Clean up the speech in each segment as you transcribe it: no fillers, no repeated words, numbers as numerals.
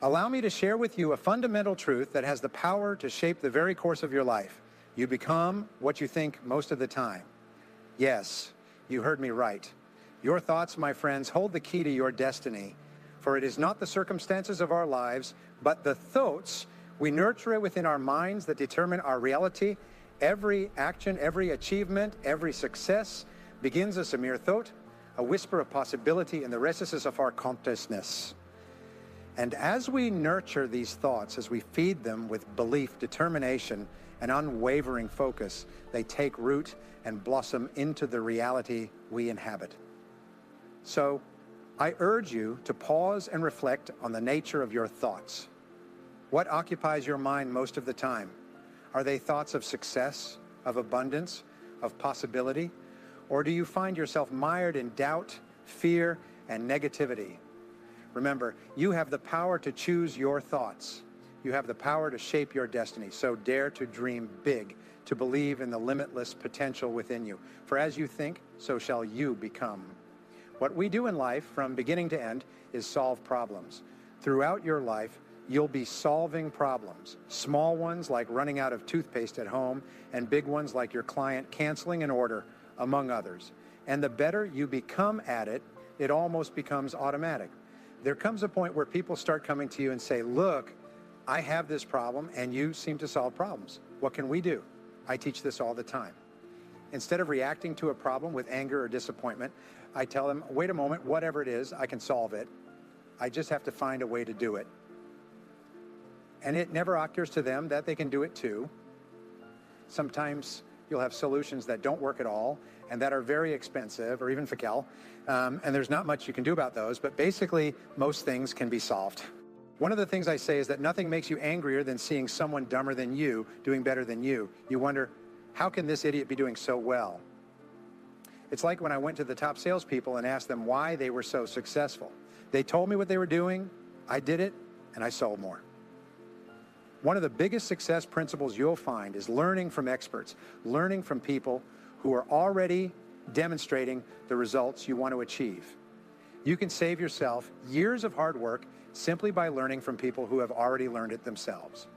Allow me to share with you a fundamental truth that has the power to shape the very course of your life. You become what you think most of the time. Yes, you heard me right. Your thoughts, my friends, hold the key to your destiny. For it is not the circumstances of our lives, but the thoughts we nurture within our minds that determine our reality. Every action, every achievement, every success begins as a mere thought, a whisper of possibility in the recesses of our consciousness. And as we nurture these thoughts, as we feed them with belief, determination, and unwavering focus, they take root and blossom into the reality we inhabit. So, I urge you to pause and reflect on the nature of your thoughts. What occupies your mind most of the time? Are they thoughts of success, of abundance, of possibility? Or do you find yourself mired in doubt, fear, and negativity? Remember, you have the power to choose your thoughts. You have the power to shape your destiny. So dare to dream big, to believe in the limitless potential within you. For as you think, so shall you become. What we do in life, from beginning to end, is solve problems. Throughout your life, you'll be solving problems. Small ones like running out of toothpaste at home, and big ones like your client canceling an order, among others. And the better you become at it, it almost becomes automatic. There comes a point where people start coming to you and say, look, I have this problem and you seem to solve problems. What can we do? I teach this all the time. Instead of reacting to a problem with anger or disappointment, I tell them, wait a moment, whatever it is, I can solve it. I just have to find a way to do it. And it never occurs to them that they can do it too. Sometimes you'll have solutions that don't work at all and that are very expensive or even fecal, and there's not much you can do about those, but basically most things can be solved. One of the things I say is that nothing makes you angrier than seeing someone dumber than you doing better than you. You wonder, how can this idiot be doing so well? It's like when I went to the top salespeople and asked them why they were so successful. They told me what they were doing, I did it, and I sold more. One of the biggest success principles you'll find is learning from experts, learning from people who are already demonstrating the results you want to achieve. You can save yourself years of hard work simply by learning from people who have already learned it themselves.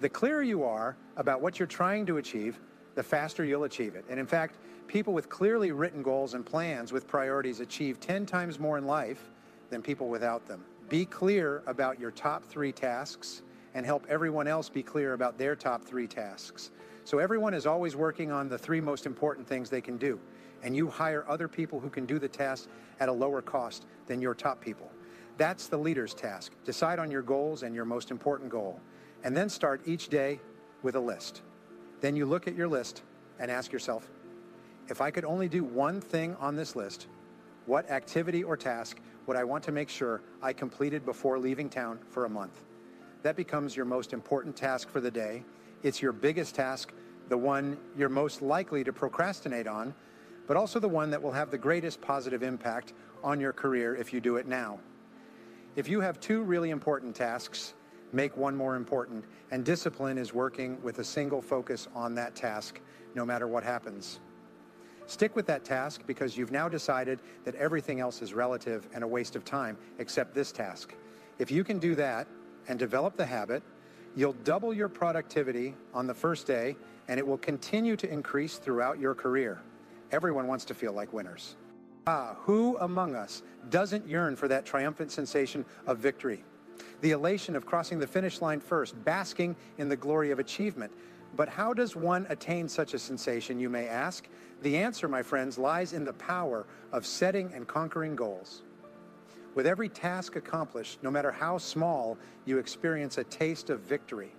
The clearer you are about what you're trying to achieve, the faster you'll achieve it. And in fact, people with clearly written goals and plans with priorities achieve 10 times more in life than people without them. Be clear about your top 3 tasks and help everyone else be clear about their top 3 tasks. So everyone is always working on the 3 most important things they can do. And you hire other people who can do the task at a lower cost than your top people. That's the leader's task. Decide on your goals and your most important goal. And then start each day with a list. Then you look at your list and ask yourself, if I could only do one thing on this list, what activity or task would I want to make sure I completed before leaving town for a month? That becomes your most important task for the day. It's your biggest task, the one you're most likely to procrastinate on, but also the one that will have the greatest positive impact on your career if you do it now. If you have 2 really important tasks, make one more important, and discipline is working with a single focus on that task, no matter what happens. Stick with that task because you've now decided that everything else is relative and a waste of time except this task. If you can do that and develop the habit, you'll double your productivity on the first day, and it will continue to increase throughout your career. Everyone wants to feel like winners. Who among us doesn't yearn for that triumphant sensation of victory? The elation of crossing the finish line first, basking in the glory of achievement. But how does one attain such a sensation, you may ask? The answer, my friends, lies in the power of setting and conquering goals. With every task accomplished, no matter how small, you experience a taste of victory.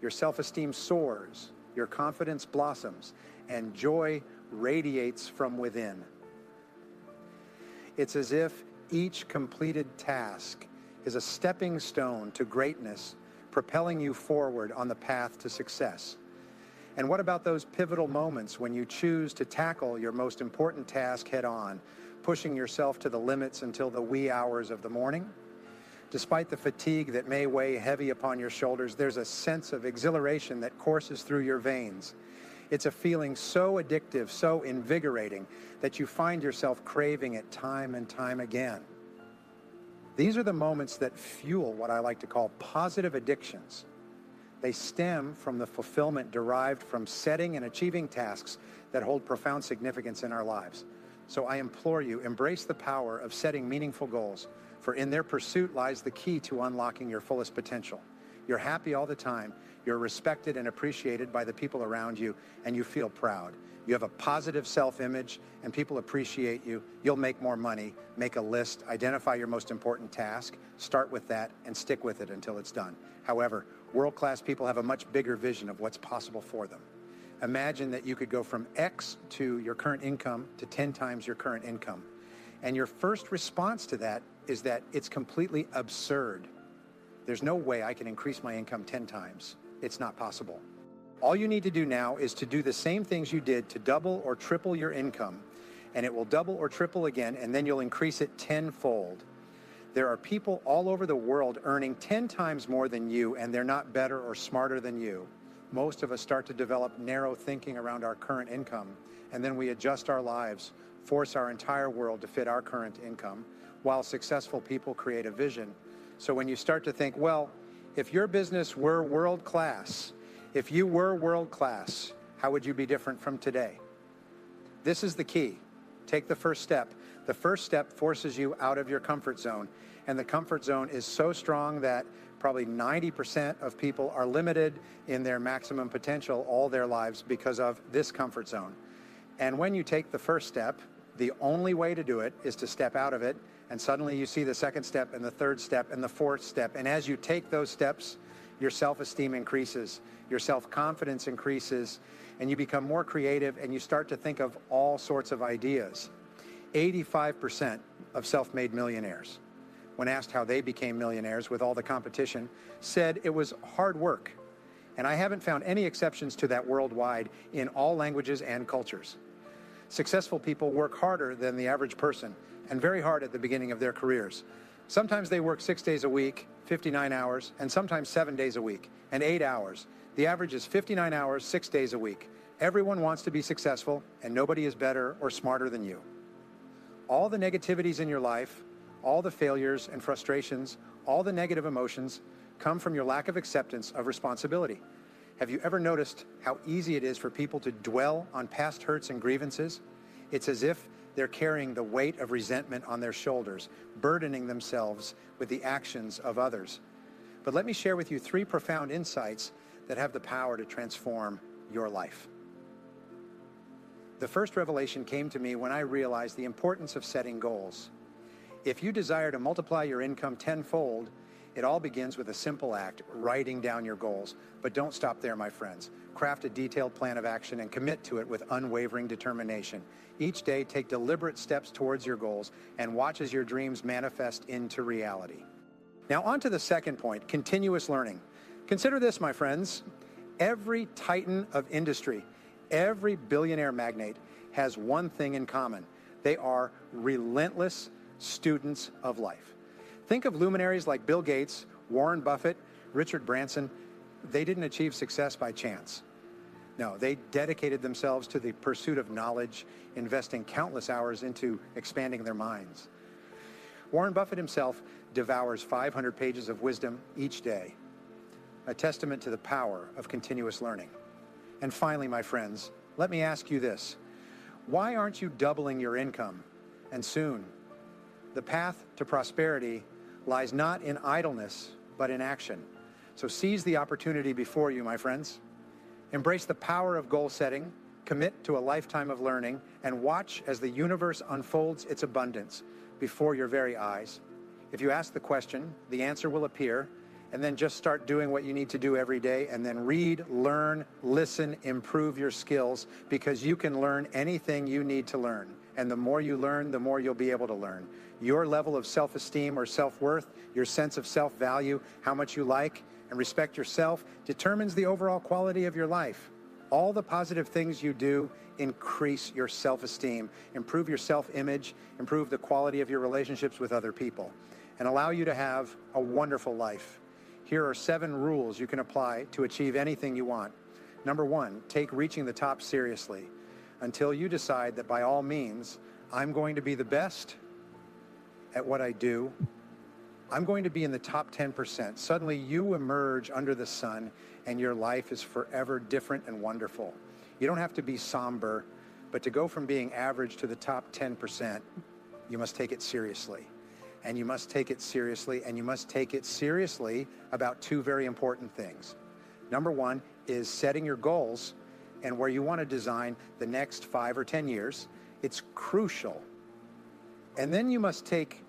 Your self-esteem soars, your confidence blossoms, and joy radiates from within. It's as if each completed task is a stepping stone to greatness, propelling you forward on the path to success. And what about those pivotal moments when you choose to tackle your most important task head on, pushing yourself to the limits until the wee hours of the morning? Despite the fatigue that may weigh heavy upon your shoulders, there's a sense of exhilaration that courses through your veins. It's a feeling so addictive, so invigorating, that you find yourself craving it time and time again. These are the moments that fuel what I like to call positive addictions. They stem from the fulfillment derived from setting and achieving tasks that hold profound significance in our lives. So I implore you, embrace the power of setting meaningful goals, for in their pursuit lies the key to unlocking your fullest potential. You're happy all the time, you're respected and appreciated by the people around you, and you feel proud. You have a positive self-image, and people appreciate you. You'll make more money, make a list, identify your most important task, start with that, and stick with it until it's done. However, world-class people have a much bigger vision of what's possible for them. Imagine that you could go from X to your current income to 10 times your current income. And your first response to that is that it's completely absurd. There's no way I can increase my income 10 times. It's not possible. All you need to do now is to do the same things you did to double or triple your income, and it will double or triple again, and then you'll increase it tenfold. There are people all over the world earning 10 times more than you, and they're not better or smarter than you. Most of us start to develop narrow thinking around our current income, and then we adjust our lives, force our entire world to fit our current income, while successful people create a vision. So when you start to think, well, if your business were world-class, if you were world-class, how would you be different from today? This is the key. Take the first step. The first step forces you out of your comfort zone, and the comfort zone is so strong that probably 90% of people are limited in their maximum potential all their lives because of this comfort zone. And when you take the first step, the only way to do it is to step out of it, and suddenly you see the second step and the third step and the fourth step. And as you take those steps, your self-esteem increases, your self-confidence increases, and you become more creative, and you start to think of all sorts of ideas. 85% of self-made millionaires, when asked how they became millionaires with all the competition, said it was hard work. And I haven't found any exceptions to that worldwide in all languages and cultures. Successful people work harder than the average person, and very hard at the beginning of their careers. Sometimes they work 6 days a week, 59 hours, and sometimes 7 days a week, and 8 hours. The average is 59 hours, 6 days a week. Everyone wants to be successful, and nobody is better or smarter than you. All the negativities in your life, all the failures and frustrations, all the negative emotions come from your lack of acceptance of responsibility. Have you ever noticed how easy it is for people to dwell on past hurts and grievances? It's as if they're carrying the weight of resentment on their shoulders, burdening themselves with the actions of others. But let me share with you 3 profound insights that have the power to transform your life. The first revelation came to me when I realized the importance of setting goals. If you desire to multiply your income tenfold, it all begins with a simple act, writing down your goals. But don't stop there, my friends. Craft a detailed plan of action and commit to it with unwavering determination. Each day, take deliberate steps towards your goals and watch as your dreams manifest into reality. Now, on to the second point, continuous learning. Consider this, my friends. Every titan of industry, every billionaire magnate has one thing in common. They are relentless students of life. Think of luminaries like Bill Gates, Warren Buffett, Richard Branson. They didn't achieve success by chance. No, they dedicated themselves to the pursuit of knowledge, investing countless hours into expanding their minds. Warren Buffett himself devours 500 pages of wisdom each day, a testament to the power of continuous learning. And finally, my friends, let me ask you this. Why aren't you doubling your income? And soon? The path to prosperity lies not in idleness, but in action. So seize the opportunity before you, my friends. Embrace the power of goal setting, commit to a lifetime of learning, and watch as the universe unfolds its abundance before your very eyes. If you ask the question, the answer will appear, and then just start doing what you need to do every day, and then read, learn, listen, improve your skills, because you can learn anything you need to learn. And the more you learn, the more you'll be able to learn. Your level of self-esteem or self-worth, your sense of self-value, how much you like and respect yourself, determines the overall quality of your life. All the positive things you do increase your self-esteem, improve your self-image, improve the quality of your relationships with other people, and allow you to have a wonderful life. Here are 7 rules you can apply to achieve anything you want. Number 1, take reaching the top seriously until you decide that by all means, I'm going to be the best at what I do I'm going to be in the top 10%. Suddenly you emerge under the sun and your life is forever different and wonderful. You don't have to be somber, but to go from being average to the top 10%, you must take it seriously. And you must take it seriously, and you must take it seriously about two very important things. Number one is setting your goals and where you want to design the next 5 or 10 years. It's crucial. And then you must take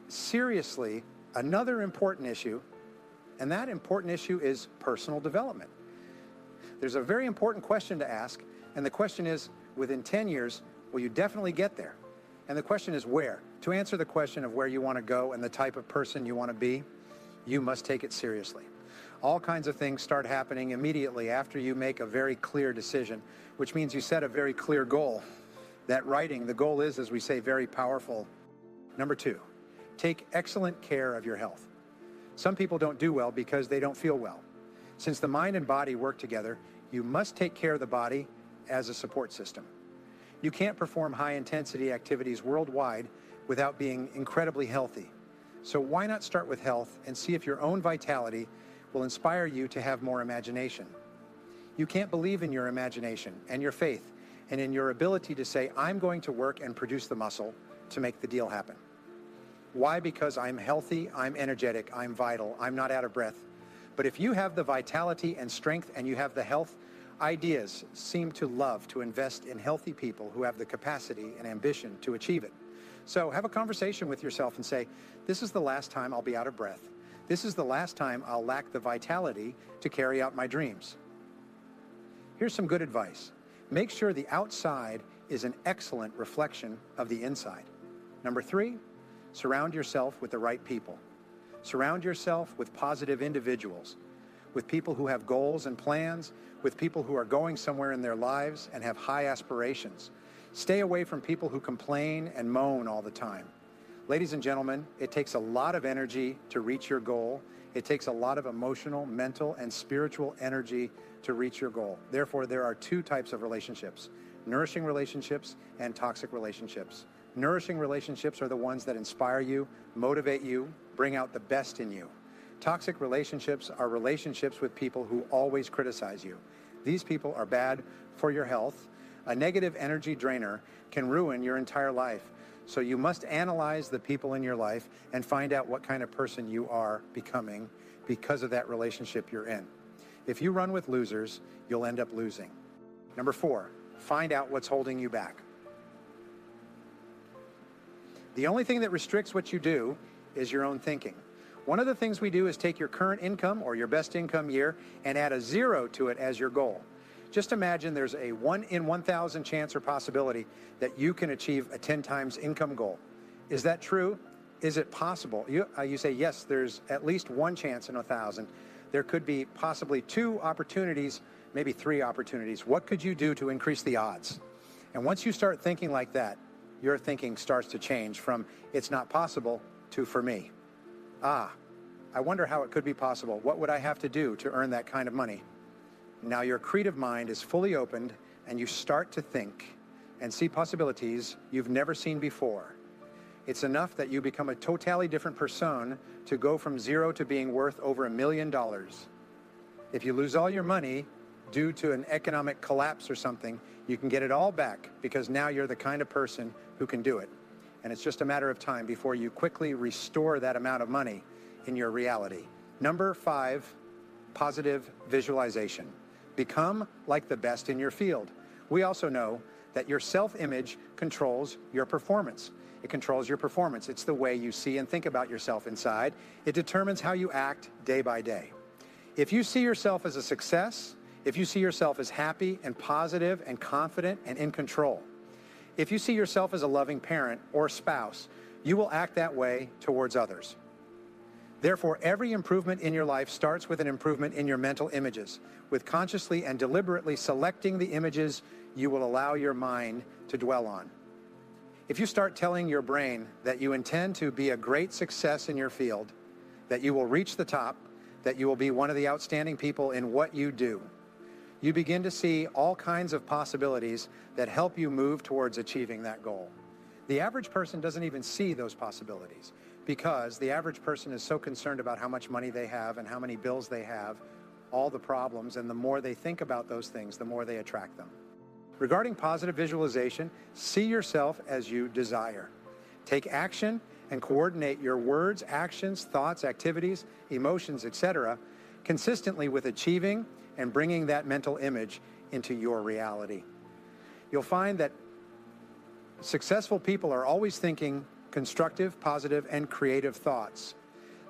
seriously another important issue, and that important issue is personal development. There's a very important question to ask, and the question is, within 10 years, will you definitely get there? And the question is where? To answer the question of where you want to go and the type of person you want to be, you must take it seriously. All kinds of things start happening immediately after you make a very clear decision, which means you set a very clear goal. That writing, the goal is, as we say, very powerful. Number two, take excellent care of your health. Some people don't do well because they don't feel well. Since the mind and body work together, you must take care of the body as a support system. You can't perform high-intensity activities worldwide without being incredibly healthy. So why not start with health and see if your own vitality will inspire you to have more imagination? You can't believe in your imagination and your faith and in your ability to say, I'm going to work and produce the muscle to make the deal happen. Why? Because I'm healthy, I'm energetic, I'm vital, I'm not out of breath. But if you have the vitality and strength and you have the health, ideas seem to love to invest in healthy people who have the capacity and ambition to achieve it. So have a conversation with yourself and say, this is the last time I'll be out of breath. This is the last time I'll lack the vitality to carry out my dreams. Here's some good advice. Make sure the outside is an excellent reflection of the inside. Number three, surround yourself with the right people. Surround yourself with positive individuals, with people who have goals and plans, with people who are going somewhere in their lives and have high aspirations. Stay away from people who complain and moan all the time. Ladies and gentlemen, it takes a lot of energy to reach your goal. It takes a lot of emotional, mental, and spiritual energy to reach your goal. Therefore, there are two types of relationships: nourishing relationships and toxic relationships. Nourishing relationships are the ones that inspire you, motivate you, bring out the best in you. Toxic relationships are relationships with people who always criticize you. These people are bad for your health. A negative energy drainer can ruin your entire life. So you must analyze the people in your life and find out what kind of person you are becoming because of that relationship you're in. If you run with losers, you'll end up losing. Number four, find out what's holding you back. The only thing that restricts what you do is your own thinking. One of the things we do is take your current income or your best income year and add a 0 to it as your goal. Just imagine there's a 1 in 1,000 chance or possibility that you can achieve a 10 times income goal. Is that true? Is it possible? You say, yes, there's at least one chance in 1,000. There could be possibly 2 opportunities, maybe 3 opportunities. What could you do to increase the odds? And once you start thinking like that, your thinking starts to change from it's not possible to for me. I wonder how it could be possible. What would I have to do to earn that kind of money? Now your creative mind is fully opened and you start to think and see possibilities you've never seen before. It's enough that you become a totally different person to go from 0 to being worth over $1 million. If you lose all your money due to an economic collapse or something, you can get it all back because now you're the kind of person who can do it. And it's just a matter of time before you quickly restore that amount of money in your reality. Number 5, positive visualization. Become like the best in your field. We also know that your self-image controls your performance. It controls your performance. It's the way you see and think about yourself inside. It determines how you act day by day. If you see yourself as a success, if you see yourself as happy and positive and confident and in control, if you see yourself as a loving parent or spouse, you will act that way towards others. Therefore, every improvement in your life starts with an improvement in your mental images, with consciously and deliberately selecting the images you will allow your mind to dwell on. If you start telling your brain that you intend to be a great success in your field, that you will reach the top, that you will be one of the outstanding people in what you do, you begin to see all kinds of possibilities that help you move towards achieving that goal. The average person doesn't even see those possibilities. because the average person is so concerned about how much money they have and how many bills they have, all the problems, and the more they think about those things, the more they attract them. Regarding positive visualization, see yourself as you desire. Take action and coordinate your words, actions, thoughts, activities, emotions, etc., consistently with achieving and bringing that mental image into your reality. You'll find that successful people are always thinking constructive, positive, and creative thoughts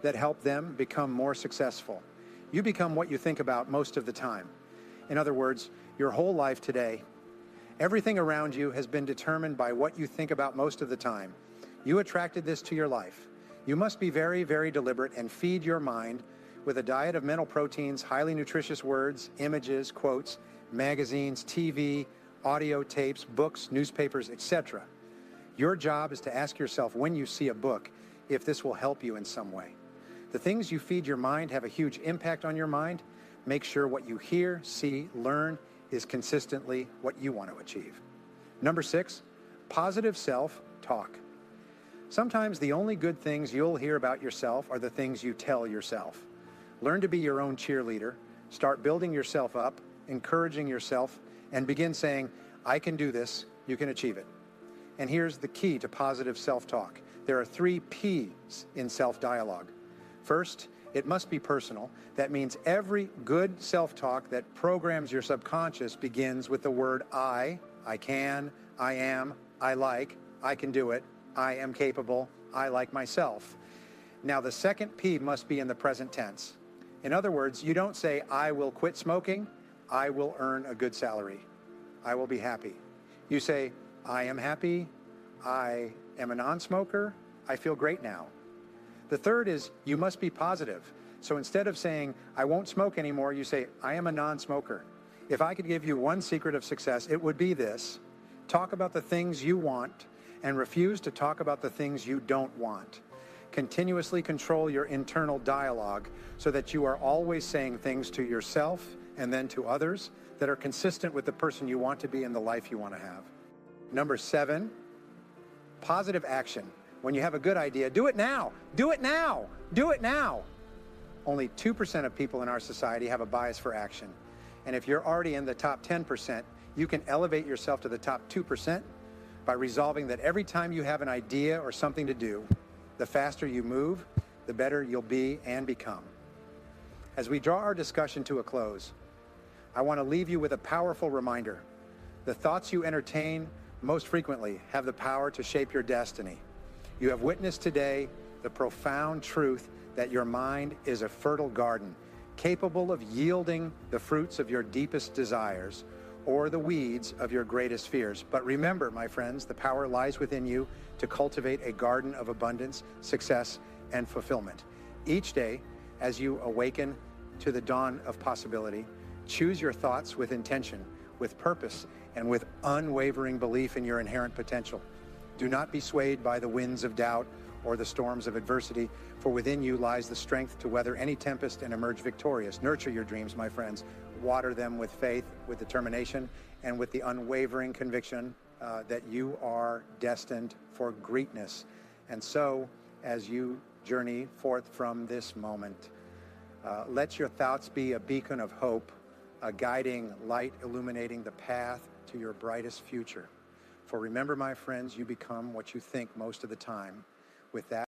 that help them become more successful. You become what you think about most of the time. In other words, your whole life today, everything around you has been determined by what you think about most of the time. You attracted this to your life. You must be very, very deliberate and feed your mind with a diet of mental proteins, highly nutritious words, images, quotes, magazines, TV, audio tapes, books, newspapers, etc. Your job is to ask yourself when you see a book if this will help you in some way. The things you feed your mind have a huge impact on your mind. Make sure what you hear, see, learn is consistently what you want to achieve. Number 6, positive self-talk. Sometimes the only good things you'll hear about yourself are the things you tell yourself. Learn to be your own cheerleader. Start building yourself up, encouraging yourself, and begin saying, I can do this, you can achieve it. And here's the key to positive self-talk. There are 3 P's in self-dialogue. First, it must be personal. That means every good self-talk that programs your subconscious begins with the word I can, I am, I like, I can do it, I am capable, I like myself. Now, the second P must be in the present tense. In other words, you don't say, I will quit smoking, I will earn a good salary, I will be happy. You say, I am happy, I am a non-smoker, I feel great now. The third is you must be positive. So instead of saying, I won't smoke anymore, you say, I am a non-smoker. If I could give you one secret of success, it would be this. Talk about the things you want and refuse to talk about the things you don't want. Continuously control your internal dialogue so that you are always saying things to yourself and then to others that are consistent with the person you want to be and the life you want to have. Number 7, positive action. When you have a good idea, do it now, do it now, do it now. Only 2% of people in our society have a bias for action. And if you're already in the top 10%, you can elevate yourself to the top 2% by resolving that every time you have an idea or something to do, the faster you move, the better you'll be and become. As we draw our discussion to a close, I want to leave you with a powerful reminder. The thoughts you entertain most frequently have the power to shape your destiny. You have witnessed today the profound truth that your mind is a fertile garden, capable of yielding the fruits of your deepest desires or the weeds of your greatest fears. But remember, my friends, the power lies within you to cultivate a garden of abundance, success, and fulfillment. Each day, as you awaken to the dawn of possibility, choose your thoughts with intention, with purpose, and with unwavering belief in your inherent potential. Do not be swayed by the winds of doubt or the storms of adversity, for within you lies the strength to weather any tempest and emerge victorious. Nurture your dreams, my friends. Water them with faith, with determination, and with the unwavering conviction that you are destined for greatness. And so, as you journey forth from this moment, let your thoughts be a beacon of hope, a guiding light illuminating the path to your brightest future. For remember, my friends, you become what you think most of the time. With that...